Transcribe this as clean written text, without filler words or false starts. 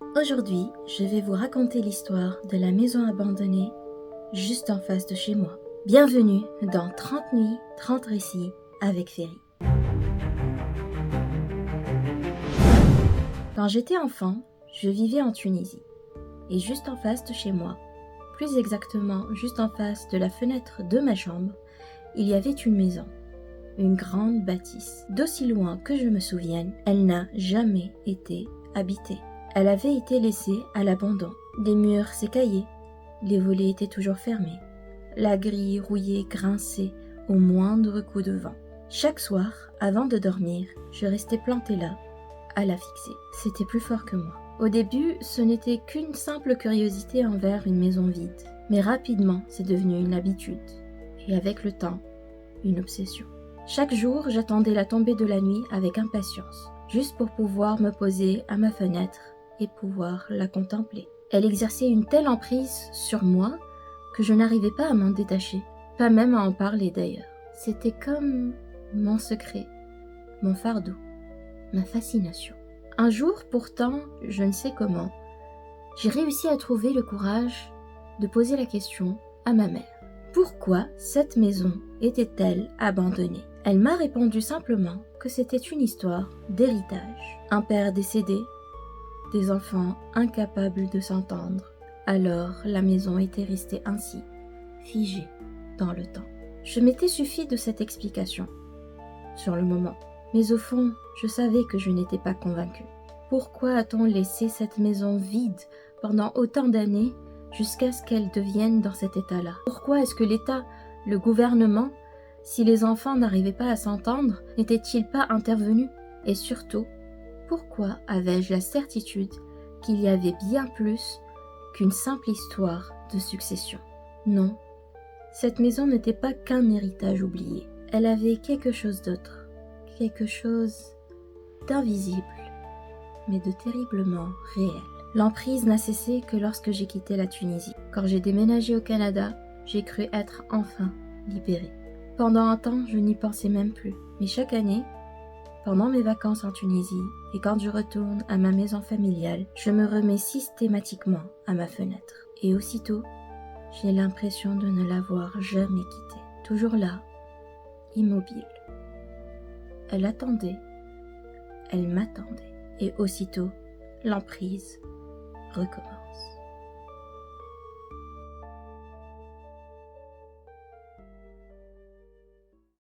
Aujourd'hui, je vais vous raconter l'histoire de la maison abandonnée juste en face de chez moi. Bienvenue dans 30 nuits, 30 récits avec Ferry. Quand j'étais enfant, je vivais en Tunisie. Et juste en face de chez moi, plus exactement juste en face de la fenêtre de ma chambre, il y avait une maison. Une grande bâtisse. D'aussi loin que je me souvienne, elle n'a jamais été habitée. Elle avait été laissée à l'abandon. Les murs s'écaillaient, les volets étaient toujours fermés. La grille rouillée grinçait au moindre coup de vent. Chaque soir, avant de dormir, je restais plantée là, à la fixer. C'était plus fort que moi. Au début, ce n'était qu'une simple curiosité envers une maison vide. Mais rapidement, c'est devenu une habitude. Et avec le temps, une obsession. Chaque jour, j'attendais la tombée de la nuit avec impatience, juste pour pouvoir me poser à ma fenêtre et pouvoir la contempler. Elle exerçait une telle emprise sur moi que je n'arrivais pas à m'en détacher, pas même à en parler d'ailleurs. C'était comme mon secret, mon fardeau, ma fascination. Un jour, pourtant, je ne sais comment, j'ai réussi à trouver le courage de poser la question à ma mère. Pourquoi cette maison était-elle abandonnée ? Elle m'a répondu simplement que c'était une histoire d'héritage. Un père décédé, des enfants incapables de s'entendre. Alors la maison était restée ainsi, figée dans le temps. Je m'étais suffi de cette explication, sur le moment. Mais au fond, je savais que je n'étais pas convaincue. Pourquoi a-t-on laissé cette maison vide pendant autant d'années jusqu'à ce qu'elle devienne dans cet état-là? Pourquoi est-ce que l'État, le gouvernement, si les enfants n'arrivaient pas à s'entendre, n'était-il pas intervenu? Et surtout, pourquoi avais-je la certitude qu'il y avait bien plus qu'une simple histoire de succession? Non, cette maison n'était pas qu'un héritage oublié. Elle avait quelque chose d'autre, quelque chose d'invisible, mais de terriblement réel. L'emprise n'a cessé que lorsque j'ai quitté la Tunisie. Quand j'ai déménagé au Canada, j'ai cru être enfin libérée. Pendant un temps, je n'y pensais même plus. Mais chaque année, pendant mes vacances en Tunisie et quand je retourne à ma maison familiale, je me remets systématiquement à ma fenêtre. Et aussitôt, j'ai l'impression de ne l'avoir jamais quittée. Toujours là, immobile. Elle attendait, elle m'attendait. Et aussitôt, l'emprise recommence.